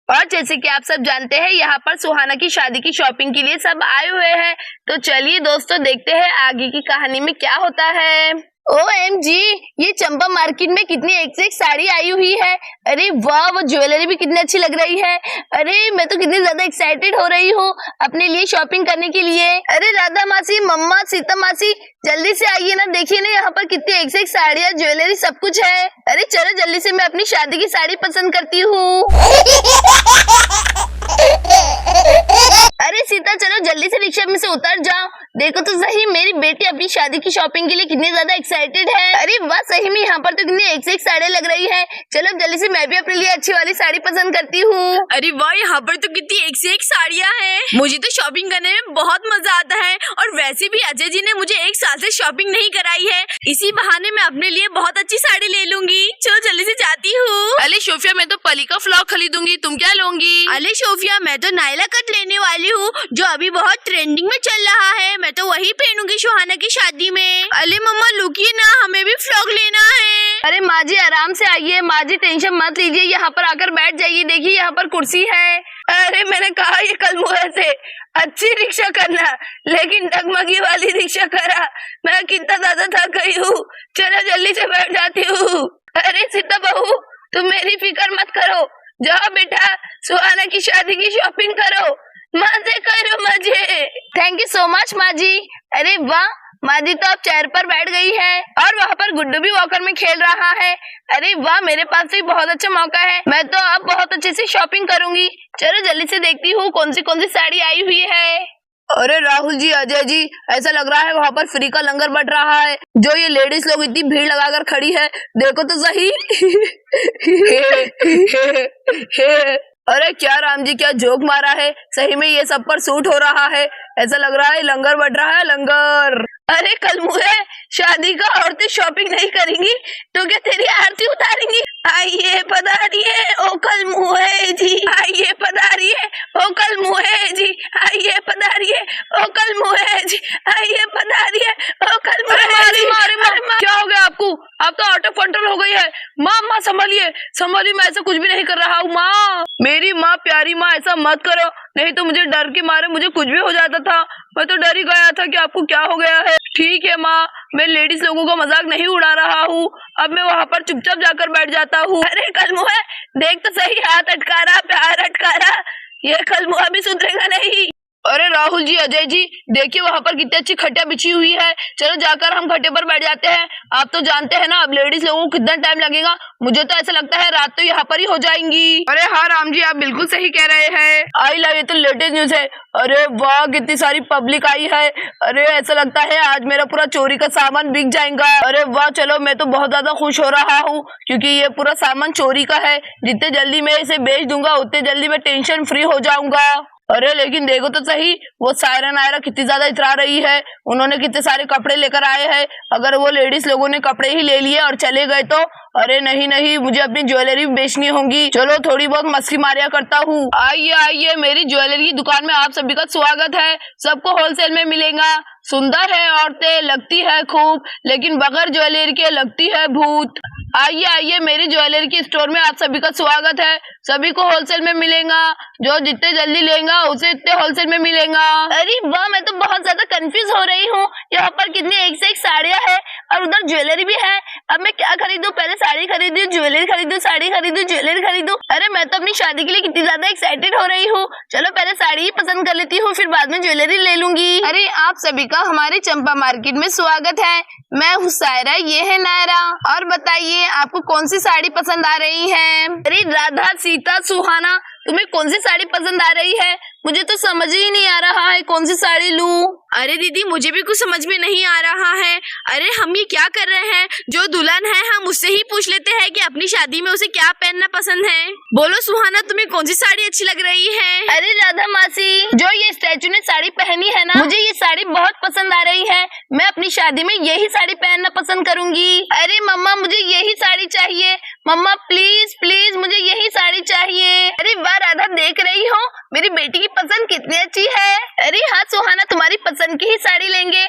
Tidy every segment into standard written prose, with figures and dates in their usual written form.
और जैसे कि आप सब जानते हैं यहाँ पर सुहाना की शादी की शॉपिंग के लिए सब आए हुए हैं। तो चलिए दोस्तों देखते हैं आगे की कहानी में क्या होता है। OMG, ये चंपा मार्केट में कितनी एक से एक साड़ी आई हुई है। अरे वाह, वो ज्वेलरी भी कितनी अच्छी लग रही है। अरे मैं तो कितनी ज्यादा एक्साइटेड हो रही हूँ अपने लिए शॉपिंग करने के लिए। अरे राधा मासी, मम्मा, सीता मासी, जल्दी से आइए ना, देखिए ना यहाँ पर कितनी एक से एक साड़ियाँ, ज्वेलरी सब कुछ है। अरे चलो जल्दी से, मैं अपनी शादी की साड़ी पसंद करती हूँ। अरे सीता, चलो जल्दी से रिक्शा में से उतर जाओ। देखो तो सही, मेरी बेटी अपनी शादी की शॉपिंग के लिए कितनी ज्यादा एक्साइटेड है। अरे वाह, सही में यहाँ पर तो कितनी एक से एक साड़ियाँ लग रही है। चलो जल्दी से, मैं भी अपने लिए अच्छी वाली साड़ी पसंद करती हूँ। अरे वाह, यहाँ पर तो कितनी एक से एक साड़ियाँ हैं। मुझे तो शॉपिंग करने में बहुत मजा आता है। और वैसे भी अजय जी ने मुझे 1 साल से शॉपिंग नहीं कराई है। इसी बहाने मैं अपने लिए बहुत अच्छी साड़ी ले लूंगी। चलो जल्दी से जाती हूँ। अरे सोफिया, मैं तो पली का फ्रॉक खरीदूंगी, तुम क्या लोगी? अरे सोफिया, मैं तो नायला कट लेने वाली हूँ, जो अभी बहुत ट्रेंडिंग में चल रहा है। मैं तो वही पहनूंगी सुहाना की शादी में। अरे मम्मा रुकिए ना, हमें भी फ्रॉक लेना है। अरे माँ जी आराम से आइए, माँ जी टेंशन मत लीजिए, यहाँ पर आकर बैठ जाइए। देखिए यहाँ पर कुर्सी है। अरे मैंने कहा ये कल मुँह से अच्छी रिक्शा करना, लेकिन डगमगी वाली रिक्शा करा। मैं कितना ज्यादा थक गई हूँ। चलो जल्दी से बैठ जाती हूँ। अरे सीता बहू, तुम मेरी फिक्र मत करो, जाओ बेटा सुहाना की शादी की शॉपिंग करो, मजे करो मजे। थैंक यू सो मच माँ जी। अरे वाह, माँ जी तो अब चेयर पर बैठ गई है और वहाँ पर गुड्डू भी वॉकर में खेल रहा है। अरे वाह, मेरे पास तो बहुत अच्छा मौका है, मैं तो अब बहुत अच्छे से शॉपिंग करूंगी। चलो जल्दी से देखती हूँ कौन सी साड़ी आई हुई है। अरे राहुल जी, अजय जी, ऐसा लग रहा है वहाँ पर फ्री का लंगर बट रहा है। जो ये लेडीज लोग इतनी भीड़ लगाकर खड़ी है, देखो तो सही। अरे क्या राम जी, क्या जोक मारा है। सही में ये सब पर सूट हो रहा है। ऐसा लग रहा है लंगर बट रहा है, लंगर। अरे कल मुझे शादी का औरतें शॉपिंग नहीं करेंगी तो क्या तेरी आरती उतारेंगी? आइए पधारिए ओ कल मुहे जी, आइए पधारिए ओ कल मुहे जी, आइए पधारिए ओ कल मुहे जी, आइए पधारिए ओ कल मुहे जी। क्या हो गया आपको? आप तो आउट ऑफ कंट्रोल हो गई है। माँ माँ संभालिए संभालिए, मैं ऐसा कुछ भी नहीं कर रहा हूँ। माँ, मेरी माँ, प्यारी माँ, ऐसा मत करो, नहीं तो मुझे डर के मारे मुझे कुछ भी हो जाता था। मैं तो डर ही गया था कि आपको क्या हो गया है। ठीक है माँ, मैं लेडीज लोगों का मजाक नहीं उड़ा रहा हूँ। अब मैं वहाँ पर चुपचाप जाकर बैठ जाता हूँ। अरे कलमुआ, देख तो सही, हाथ अटका रहा, प्यार अटका रहा, ये कलमुआ भी सुधरेगा नहीं। अरे राहुल जी, अजय जी, देखिए वहाँ पर कितनी अच्छी खटिया बिछी हुई है। चलो जाकर हम खट्टे पर बैठ जाते हैं। आप तो जानते हैं ना अब लेडीज लोगों को कितना टाइम लगेगा। मुझे तो ऐसा लगता है रात तो यहाँ पर ही हो जाएंगी। अरे हाँ राम जी, आप बिल्कुल सही कह रहे हैं। आई ला, ये तो लेटेस्ट न्यूज है। अरे वाह, कितनी सारी पब्लिक आई है। अरे ऐसा लगता है आज मेरा पूरा चोरी का सामान बिक जाएगा। अरे वाह, चलो मैं तो बहुत ज्यादा खुश हो रहा हूँ क्योंकि ये पूरा सामान चोरी का है। जितने जल्दी मैं इसे बेच दूंगा उतने जल्दी मैं टेंशन फ्री हो जाऊंगा। अरे लेकिन देखो तो सही, वो सायरा नायरा कितनी ज्यादा इतरा रही है। उन्होंने कितने सारे कपड़े लेकर आए हैं। अगर वो लेडीज लोगों ने कपड़े ही ले लिए और चले गए तो अरे नहीं नहीं, मुझे अपनी ज्वेलरी भी बेचनी होगी। चलो थोड़ी बहुत मस्ती मारिया करता हूँ। आइए आइए, मेरी ज्वेलरी की दुकान में आप सभी का स्वागत है। सबको होलसेल में मिलेगा। सुंदर है औरतें, लगती है खूब, लेकिन बगैर ज्वेलरी के लगती है भूत। आइए आइए, मेरी ज्वेलरी के स्टोर में आप सभी का स्वागत है। सभी को होलसेल में मिलेगा। जो जितने जल्दी लेगा उसे इतने होलसेल में मिलेगा। अरे वाह, मैं तो बहुत ज्यादा कंफ्यूज हो रही हूँ। यहाँ पर कितनी एक से एक साड़ियाँ है और उधर ज्वेलरी भी है। अब मैं क्या खरीदूं? पहले साड़ी खरीदूं, ज्वेलरी खरीदूं, साड़ी खरीदूं, ज्वेलरी खरीदूं। अरे मैं तो अपनी शादी के लिए कितनी ज्यादा एक्साइटेड हो रही हूँ। चलो पहले साड़ी ही पसंद कर लेती हूँ, फिर बाद में ज्वेलरी ले लूंगी। अरे आप सभी का हमारे चंपा मार्केट में स्वागत है। मैं हूँ सायरा, ये है नायरा। और बताइए आपको कौन सी साड़ी पसंद आ रही है? अरे राधा, सीता, सुहाना, तुम्हें कौन सी साड़ी पसंद आ रही है? मुझे तो समझ ही नहीं आ रहा है कौन सी साड़ी लूं। अरे दीदी, मुझे भी कुछ समझ में नहीं आ रहा है। अरे हम ये क्या कर रहे हैं? जो दुल्हन है हम उससे ही पूछ लेते हैं कि अपनी शादी में उसे क्या पहनना पसंद है। बोलो सुहाना, तुम्हें कौन सी साड़ी अच्छी लग रही है? अरे राधा मासी, जो ये स्टैचू ने साड़ी पहनी है ना, मुझे ये साड़ी बहुत पसंद आ रही है। मैं अपनी शादी में यही साड़ी पहनना पसंद करूंगी। अरे मम्मा, मुझे यही साड़ी चाहिए। मम्मा प्लीज प्लीज, मुझे यही साड़ी चाहिए। अरे वाह राधा, देख रही हो मेरी बेटी की पसंद कितनी अच्छी है। अरे हाँ सुहाना, तुम्हारी पसंद की ही साड़ी लेंगे।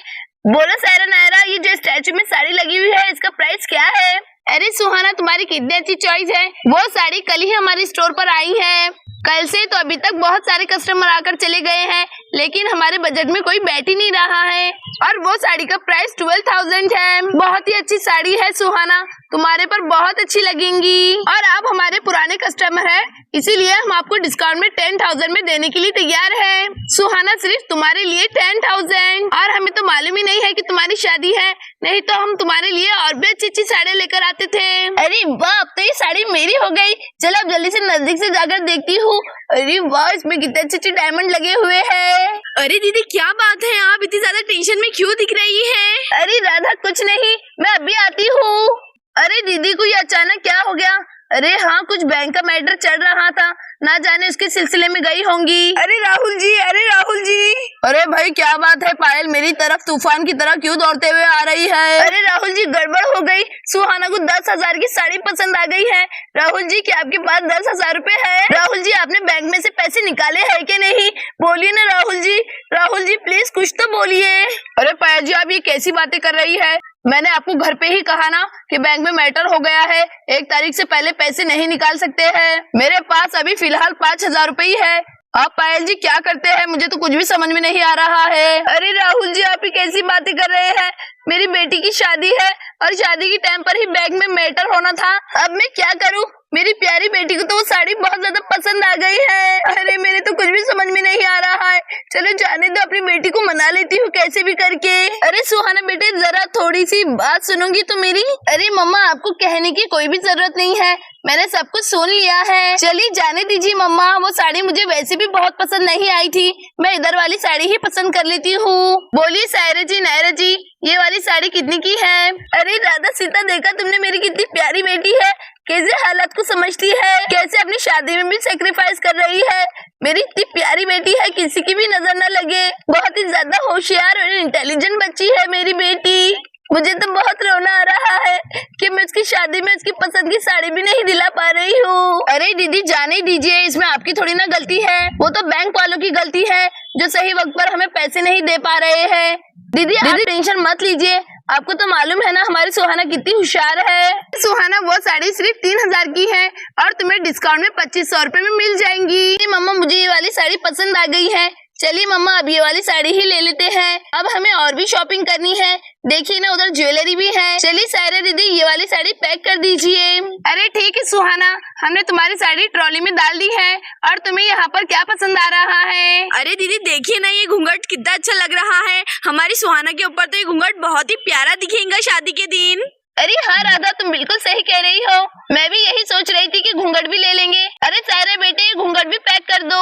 बोलो सायरा नायरा, ये जो स्टैचू में साड़ी लगी हुई है इसका प्राइस क्या है? अरे सुहाना, तुम्हारी कितनी अच्छी चॉइस है। वो साड़ी कल ही हमारे स्टोर पर आई है। कल से तो अभी तक बहुत सारे कस्टमर आकर चले गए हैं, लेकिन हमारे बजट में कोई बैठ ही नहीं रहा है। और वो साड़ी का प्राइस 12,000 है। बहुत ही अच्छी साड़ी है सुहाना, तुम्हारे पर बहुत अच्छी लगेंगी। और आप हमारे पुराने कस्टमर हैं, इसीलिए हम आपको डिस्काउंट में 10,000 में देने के लिए तैयार है। सुहाना सिर्फ तुम्हारे लिए 10,000। और हमें तो मालूम ही नहीं है कि तुम्हारी शादी है, नहीं तो हम तुम्हारे लिए और भी अच्छी अच्छी साड़ी लेकर आते थे। अरे वाह, अब तो ये साड़ी मेरी हो गई। चलो अब जल्दी से नजदीक से जाकर देखती हूँ। अरे वाह, इसमें कितने अच्छे अच्छे डायमंड लगे हुए हैं। अरे दीदी क्या बात है, आप इतनी ज्यादा टेंशन में क्यों दिख रही हैं? अरे राधा कुछ नहीं, मैं अभी आती हूँ। अरे दीदी को ये अचानक क्या हो गया? अरे हाँ, कुछ बैंक का मैटर चल रहा था, ना जाने उसके सिलसिले में गई होंगी। अरे राहुल जी, अरे राहुल जी। अरे भाई क्या बात है, पायल मेरी तरफ तूफान की तरह क्यों दौड़ते हुए आ रही है? अरे राहुल जी, गड़बड़ हो गई। सुहाना को 10,000 की साड़ी पसंद आ गई है। राहुल जी, क्या आपके पास 10,000 रुपए है? राहुल जी, आपने बैंक में से पैसे निकाले हैं कि नहीं? बोलिए ना राहुल जी। राहुल जी प्लीज कुछ तो बोलिए। अरे पायल जी, आप ये कैसी बातें कर रही है? मैंने आपको घर पे ही कहा ना कि बैंक में मैटर हो गया है, 1 तारीख से पहले पैसे नहीं निकाल सकते हैं। मेरे पास अभी फिलहाल 5,000 रुपए ही है। आप पायल जी क्या करते हैं, मुझे तो कुछ भी समझ में नहीं आ रहा है। अरे राहुल जी, आप ही कैसी बातें कर रहे हैं? मेरी बेटी की शादी है और शादी के टाइम पर ही बैंक में मैटर होना था। अब मैं क्या करूं? मेरी प्यारी बेटी को तो वो साड़ी बहुत ज्यादा पसंद आ गई है। अरे मेरे तो कुछ भी समझ में नहीं आ रहा है। चलो जाने दो, अपनी बेटी को मना लेती हूँ कैसे भी करके। अरे सुहाना बेटे, जरा थोड़ी सी बात सुनोगी तो मेरी? अरे मम्मा, आपको कहने की कोई भी जरूरत नहीं है, मैंने सब कुछ सुन लिया है। चलिए जाने दीजिए मम्मा, वो साड़ी मुझे वैसे भी बहुत पसंद नहीं आई थी, मैं इधर वाली साड़ी ही पसंद कर लेती हूँ। बोलिए सायरा जी, नायरा जी, ये वाली साड़ी कितनी की है? अरे राधा सीता, देखा तुमने मेरी कितनी प्यारी बेटी है, कैसे हालात को समझती है, कैसे अपनी शादी में भी सेक्रीफाइस कर रही है। मेरी इतनी प्यारी बेटी है, किसी की भी नजर न लगे। बहुत ही ज्यादा होशियार और इंटेलिजेंट बच्ची है मेरी बेटी। मुझे तो बहुत रोना आ रहा है कि मैं उसकी शादी में उसकी पसंद की साड़ी भी नहीं दिला पा रही हूँ। अरे दीदी जाने दीजिए, इसमें आपकी थोड़ी ना गलती है, वो तो बैंक वालों की गलती है जो सही वक्त पर हमें पैसे नहीं दे पा रहे हैं। दीदी आप टेंशन मत लीजिए, आपको तो मालूम है ना हमारी सुहाना कितनी होशियार है। सुहाना, वो साड़ी सिर्फ 3,000 की है और तुम्हें डिस्काउंट में 2,500 रुपए में मिल जाएंगी। मम्मा मुझे ये वाली साड़ी पसंद आ गई है, चलिए मम्मा अब ये वाली साड़ी ही ले लेते हैं। अब हमें और भी शॉपिंग करनी है, देखिए ना उधर ज्वेलरी भी है। चलिए सायरा दीदी, ये वाली साड़ी पैक कर दीजिए। अरे ठीक है सुहाना, हमने तुम्हारी साड़ी ट्रॉली में डाल दी है। और तुम्हें यहाँ पर क्या पसंद आ रहा है? अरे दीदी देखिए ना, ये घूंघट कितना अच्छा लग रहा है। हमारी सुहाना के ऊपर तो ये घूंघट बहुत ही प्यारा दिखेगा शादी के दिन। अरे हाँ राधा, तुम बिल्कुल सही कह रही हो, मैं भी यही सोच रही थी कि घूंघट भी ले लेंगे। अरे सायरा बेटे, ये घूंघट भी पैक कर दो।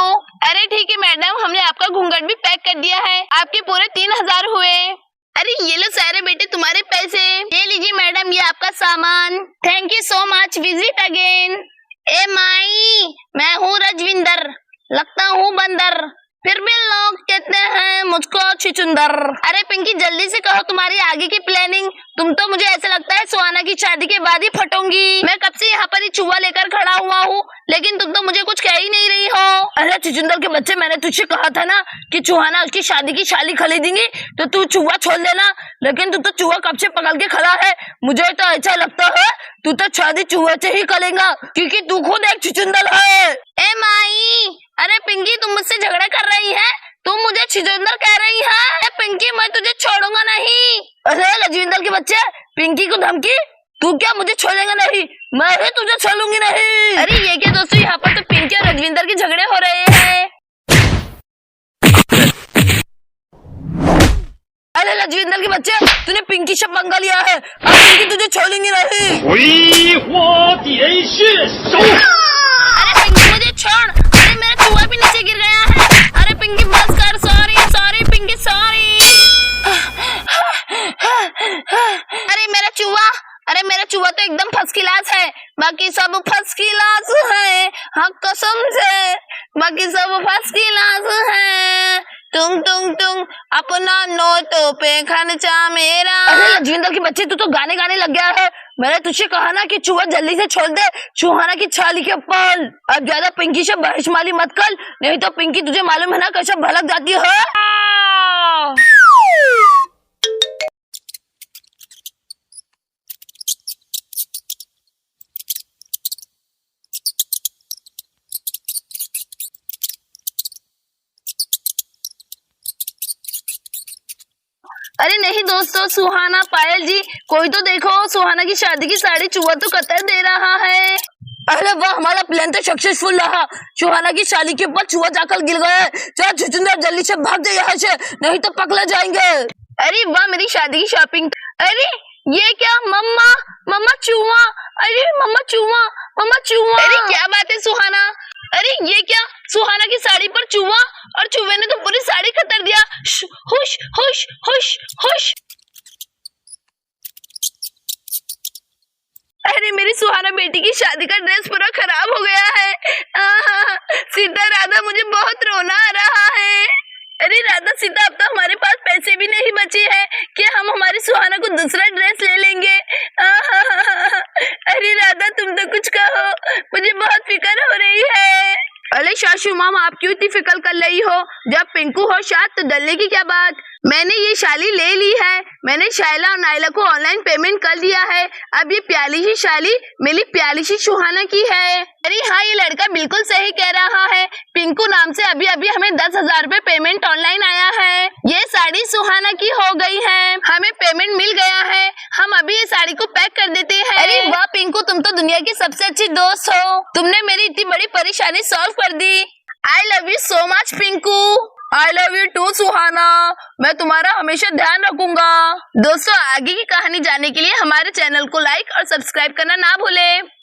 अरे ठीक है मैडम, हमने आपका घूंघट भी पैक कर दिया है, आपके पूरे 3,000 हुए। अरे ये लो सायरा बेटे तुम्हारे पैसे, ये लीजिए मैडम ये आपका सामान। Thank you so much, visit again. ए माई, मैं हूँ रजविंदर, लगता हूँ बंदर, फिर भी लोग कहते हैं मुझको छुचुंदर। अरे पिंकी जल्दी से कहो तुम्हारी आगे की प्लानिंग, तुम तो मुझे ऐसा लगता है सुहाना की शादी के बाद ही फटोंगी। मैं कब से यहाँ पर ही चूहा लेकर खड़ा हुआ हूँ, लेकिन तुम तो मुझे कुछ कह ही नहीं रही हो। अरे छुचुंदर के बच्चे, मैंने तुझसे कहा था ना कि सुहाना उसकी शादी की शाली खरीदेंगी तो तू चूहा छोड़ देना, लेकिन तू तो चूहा कब से पकड़ के खड़ा है। मुझे तो ऐसा लगता है तू तो शादी चूहे से ही करेगा, क्योंकि तू खुद एक छुचुंदर है। ए माई, अरे पिंकी तुम मुझसे झगड़ा कर रही है, तुम मुझे छुचुंदर कह रही है। पिंकी मैं तुझे छोड़ूंगा नहीं। अरे रजविंदर के बच्चे, पिंकी को धमकी, तू क्या मुझे छोड़ेगा नहीं? मैं भी तुझे छोड़ूंगी नहीं। अरे ये क्या दोस्तों, यहाँ पर तो पिंकी और रजविंदर के झगड़े हो रहे हैं। अरे रजविंदर के बच्चे, तूने पिंकी से पंगा लिया है, अब पिंकी तुझे छोड़ेंगी नहीं। अरे पिंकी मुझे छोड़, अरे मेरा चूहा भी नीचे गिर गया है। अरे पिंकी बस कर, सॉरी सॉरी पिंकी सॉरी। अरे मेरा चूहा, अरे मेरा चूहा तो एकदम फर्स्ट क्लास है, बाकी सब फर्स्ट क्लास है। हाँ कसम से, बाकी सब फर्स्ट क्लास है। तुम तुम तुम अपना नोटों पे खर्चा मेरा। अरे रजविंदर के बच्चे, तू तो गाने गाने लग गया है। मैंने तुझसे कहा ना कि चूहा जल्दी से छोड़ दे सुहाना की छाली के ऊपर। अब ज्यादा पिंकी से बहशमाली मत कर, नहीं तो पिंकी तुझे मालूम है ना कैसे भड़क जाती है। अरे नहीं दोस्तों, सुहाना, पायल जी, कोई तो देखो, सुहाना की शादी की साड़ी चूहा तो कतर दे रहा है। अरे वाह, हमारा प्लान तो सक्सेसफुल रहा। सुहाना की शादी के ऊपर चूहा जाकर गिर गया है। चल छुछुंदर, जल्दी से भाग जा यहाँ से, नहीं तो पकड़ा जाएंगे। अरे वाह, मेरी शादी की शॉपिंग। अरे ये क्या, मम्मा, मम्मा चूहा, अरे मम्मा चूहा, मम्मा चूहा। अरे क्या बात है सुहाना, अरे ये क्या, सुहाना की साड़ी पर चूहा, और चूहे ने तो पूरी साड़ी खतर दिया। हुश हुश हुश हुश। अरे मेरी सुहाना बेटी की शादी का ड्रेस पूरा खराब हो गया है। सीता, राधा, मुझे बहुत रोना आ रहा है। अरे राधा, सीता, अब तो हमारे पास पैसे भी नहीं बचे हैं कि हम हमारी सुहाना को दूसरा ड्रेस ले लेंगे। अरे राधा, तुम तो कुछ कहो, मुझे बहुत फिक्र हो रही है। अरे सासू माम, आप क्यों इतनी फिक्र कर रही हो? जब पिंकू हो शायद तो डरने की क्या बात। मैंने ये शाली ले ली है, मैंने शाइला और नाइला को ऑनलाइन पेमेंट कर दिया है। अब ये प्याली सी शाली मेरी प्याली सी सुहाना की है। अरे हाँ, ये लड़का बिल्कुल सही कह रहा है। पिंकू नाम से अभी अभी हमें 10,000 रुपए पेमेंट ऑनलाइन आया है। ये साड़ी सुहाना की हो गई है, हमें पेमेंट मिल गया है। हम अभी ये साड़ी को पैक कर देते हैं। अरे वाह पिंकू, तुम तो दुनिया की सबसे अच्छी दोस्त हो। तुमने मेरी इतनी बड़ी परेशानी सॉल्व कर दी। I love you so much Pinku. I love you too Suhana, मैं तुम्हारा हमेशा ध्यान रखूंगा। दोस्तों, आगे की कहानी जानने के लिए हमारे चैनल को लाइक और सब्सक्राइब करना ना भूलें।